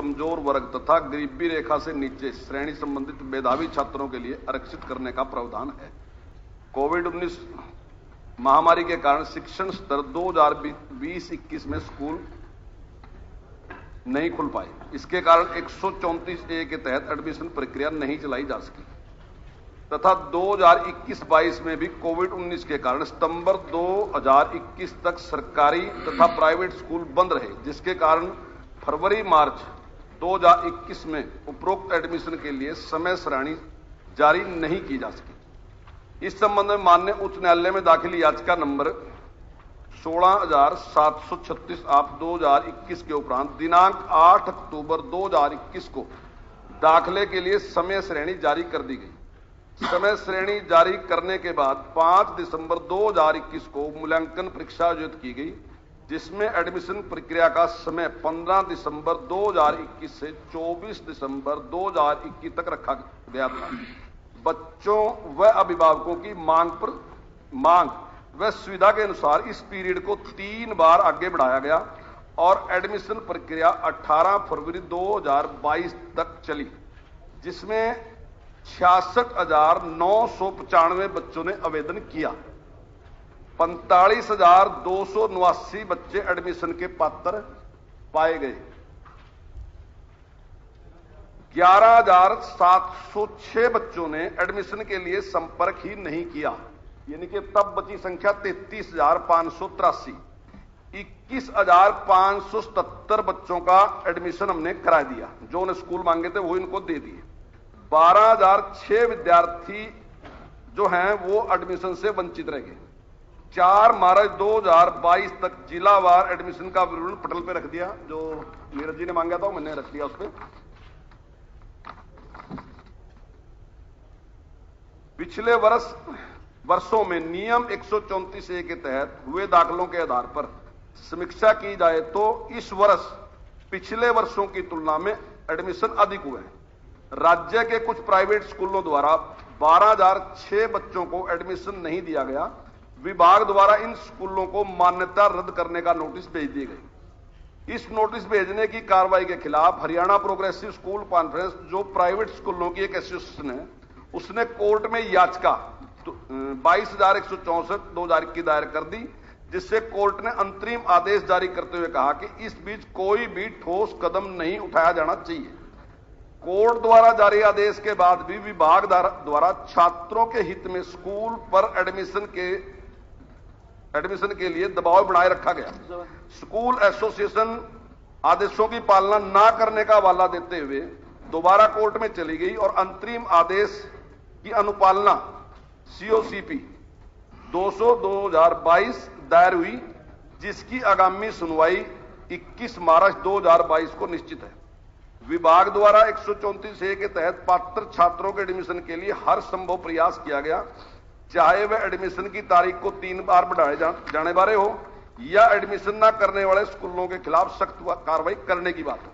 कमजोर वर्ग तथा गरीबी रेखा से नीचे श्रेणी संबंधित मेधावी छात्रों के लिए आरक्षित करने का प्रावधान है। कोविड-19 महामारी के कारण शिक्षण स्तर 2020-21 में स्कूल नहीं खुल पाए। इसके कारण 134A के तहत एडमिशन प्रक्रिया नहीं चलाई जा सकी तथा 2021-22 में भी कोविड-19 के कारण सितंबर 2021 तक सरकारी तथा प्राइवेट स्कूल बंद रहे, जिसके कारण फरवरी-मार्च 2021 में उपरोक्त एडमिशन के लिए समय सारणी जारी नहीं की जा सकी। इस संबंध में माननीय उच्च न्यायालय में दाखिल याचिका नंबर 16,736 आप 2021 के उपरांत दिनांक 8 अक्टूबर 2021 को दाखिले के लिए समय श्रेणी जारी कर दी गई। समय श्रेणी जारी करने के बाद 5 दिसंबर 2021 को मूल्यांकन परीक्षा आयोजित की गई, जिसमें एडमिशन प्रक्रिया का समय 15 दिसंबर 2021 से 24 दिसंबर 2021 तक रखा गया था। बच्चों व अभिभावकों की मांग व सुविधा के अनुसार इस पीरियड को 3 बार आगे बढ़ाया गया और एडमिशन प्रक्रिया 18 फरवरी 2022 तक चली, जिसमें 66,995 बच्चों ने आवेदन किया। 45,279 बच्चे एडमिशन के पात्र पाए गए। 11,706 बच्चों ने एडमिशन के लिए संपर्क ही नहीं किया, यानी कि तब बची संख्या 33,583। 21,577 बच्चों का एडमिशन हमने करा दिया, जो उन्हें स्कूल मांगे थे वो इनको दे दिए। 12,006 विद्यार्थी जो हैं वो एडमिशन से वंचित रह गए। 4 मार्च 2022 तक जिलावार एडमिशन का विवरण पटल पे रख दिया, जो नीरज जी ने मांगा था मैंने रख दिया उस पे। पिछले वर्षों में नियम 134A के तहत हुए दाखिलों के आधार पर समीक्षा की जाए तो इस वर्ष पिछले वर्षों की तुलना में एडमिशन अधिक हुए हैं। राज्य के कुछ प्राइवेट स्कूलों द्वारा 12,006 बच्चों को एडमिशन नहीं दिया गया। विभाग द्वारा इन स्कूलों को मान्यता रद्द करने का नोटिस भेज दिए गए। इस नोटिस भेजने की कार्रवाई के खिलाफ हरियाणा प्रोग्रेसिव स्कूल कॉन्फ्रेंस, जो प्राइवेट स्कूलों की एक एसोसिएशन है, उसने कोर्ट में याचिका 22,164/2021 दायर कर दी, जिससे कोर्ट ने अंतरिम आदेश जारी करते हुए कहा कि इस बीच कोई भी ठोस कदम नहीं उठाया जाना चाहिए। कोर्ट द्वारा जारी आदेश के बाद भी विभाग द्वारा छात्रों के हित में स्कूल पर एडमिशन के लिए दबाव बनाए रखा गया। स्कूल एसोसिएशन आदेशों की पालना न करने का हवाला देते हुए दोबारा कोर्ट में चली गई और अंतरिम आदेश की अनुपालना COCP 200/2022 दायर हुई, जिसकी आगामी सुनवाई 21 मार्च 2022 को निश्चित है। विभाग द्वारा 134A के तहत पात्र छात्रों के एडमिशन के लिए हर संभव प्रयास किया गया, चाहे वह एडमिशन की तारीख को 3 बार बढ़ाए जाने बारे हो या एडमिशन न करने वाले स्कूलों के खिलाफ सख्त कार्रवाई करने की बात हो।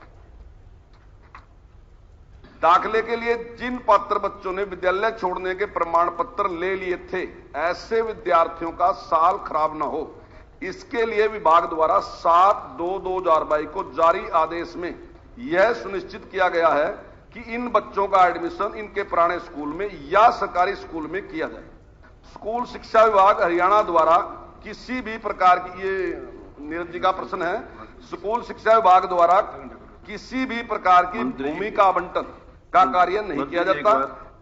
दाखिले के लिए जिन पात्र बच्चों ने विद्यालय छोड़ने के प्रमाण पत्र ले लिए थे, ऐसे विद्यार्थियों का साल खराब न हो, इसके लिए विभाग द्वारा 7/2/2022 को जारी आदेश में यह सुनिश्चित किया गया है कि इन बच्चों का एडमिशन इनके पुराने स्कूल में या सरकारी स्कूल में किया जाए। स्कूल शिक्षा विभाग हरियाणा द्वारा किसी भी प्रकार की, ये नीरज जी का प्रश्न है, स्कूल शिक्षा विभाग द्वारा किसी भी प्रकार की भूमि का आवंटन का कार्य नहीं किया जाता।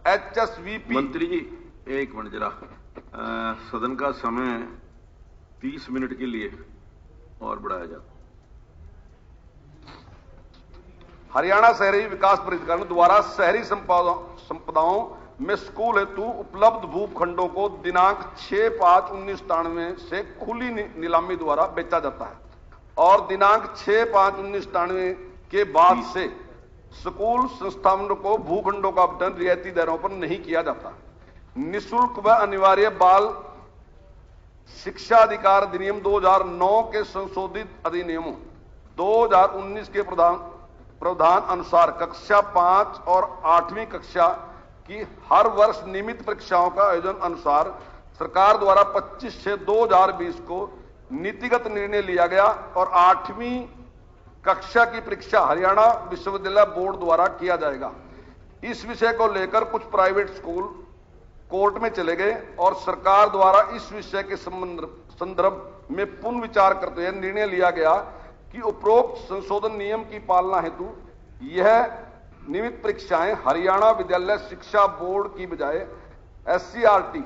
HSVP मंत्री जी एक मिनट जरा, सदन का समय 30 मिनट के लिए और बढ़ाया जाता। हरियाणा शहरी विकास प्राधिकरण द्वारा शहरी संपदाओं में स्कूल हेतु उपलब्ध भूखंडों को दिनांक 6/5/1993 से खुली नीलामी द्वारा बेचा जाता है और दिनांक 6/5/1993 के बाद से स्कूल संस्थानों को भूखंडों का आवंटन रियायती दरों पर नहीं किया जाता। निःशुल्क व अनिवार्य बाल शिक्षा अधिकार अधिनियम 2009 के संशोधित अधिनियमों 2019 के प्रावधान अनुसार कक्षा 5 और 8वीं कक्षा की हर वर्ष नियमित परीक्षाओं का आयोजन अनुसार सरकार द्वारा 25/6/2020 को नीतिगत निर्णय लिया गया और 8वीं कक्षा की परीक्षा हरियाणा विश्वविद्यालय बोर्ड द्वारा किया जाएगा। इस विषय को लेकर कुछ प्राइवेट स्कूल कोर्ट में चले गए और सरकार द्वारा इस विषय के संदर्भ में पुनर्विचार करते हुए निर्णय लिया गया कि उपरोक्त संशोधन नियम की पालना हेतु यह नियमित परीक्षाएं हरियाणा विद्यालय शिक्षा बोर्ड की बजाय SCERT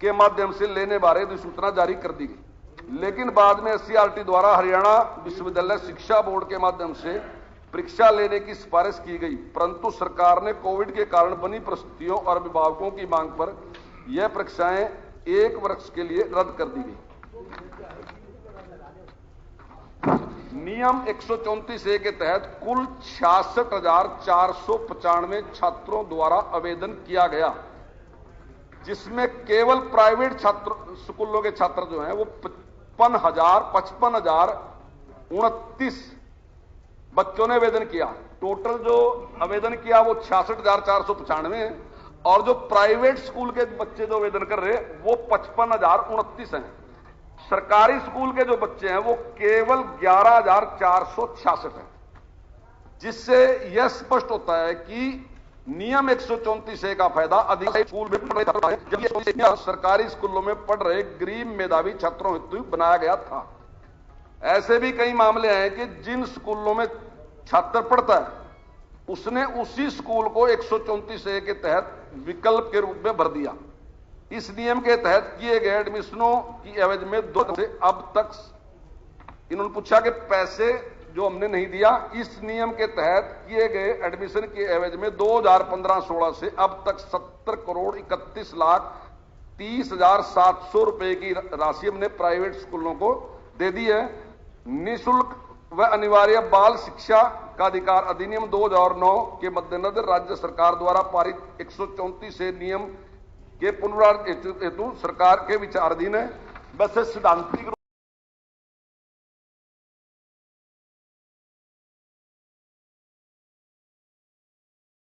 के माध्यम से लेने बारे अधिसूचना जारी कर दी गई। लेकिन बाद में SCERT द्वारा हरियाणा विश्वविद्यालय शिक्षा बोर्ड के माध्यम से परीक्षा लेने की सिफारिश की गई, परंतु सरकार ने कोविड के कारण बनी परिस्थितियों और अभिभावकों की मांग पर यह परीक्षाएं 1 वर्ष के लिए रद्द कर दी गई। नियम 134A के तहत कुल 66,495 छात्रों द्वारा आवेदन किया गया, जिसमें केवल प्राइवेट छात्र स्कूलों के छात्र जो हैं वो 55,029 बच्चों ने आवेदन किया। टोटल जो आवेदन किया वो 66,495 है और जो प्राइवेट स्कूल के बच्चे जो आवेदन कर रहे हैं वो 55,029 हैं। सरकारी स्कूल के जो बच्चे हैं वो केवल 11,466 हैं, जिससे यह स्पष्ट होता है कि नियम 134A का फायदा अधिक स्कूल में पढ़ रहे हैं, जबकि सरकारी स्कूलों में पढ़ रहे गरीब मेधावी छात्रों हेतु बनाया गया था। ऐसे भी कई मामले हैं कि जिन स्कूलों में छात्र पढ़ता है उसने उसी स्कूल को 134A के तहत विकल्प के रूप में भर दिया। इस नियम के तहत किए गए एडमिशनों की एवज में 2 से अब तक इन्होंने पूछा कि पैसे जो हमने नहीं दिया, इस नियम के तहत किए गए एडमिशन के एवज में 2015-16 से अब तक 70,31,30,700 रुपए की राशि हमने प्राइवेट स्कूलों को दे दी है। निःशुल्क व अनिवार्य बाल शिक्षा का अधिकार अधिनियम 2009 के मद्देनजर राज्य सरकार द्वारा पारित 134A नियम के पुनरुद्धार हेतु सरकार के विचाराधीन है। बस सिद्धांतिक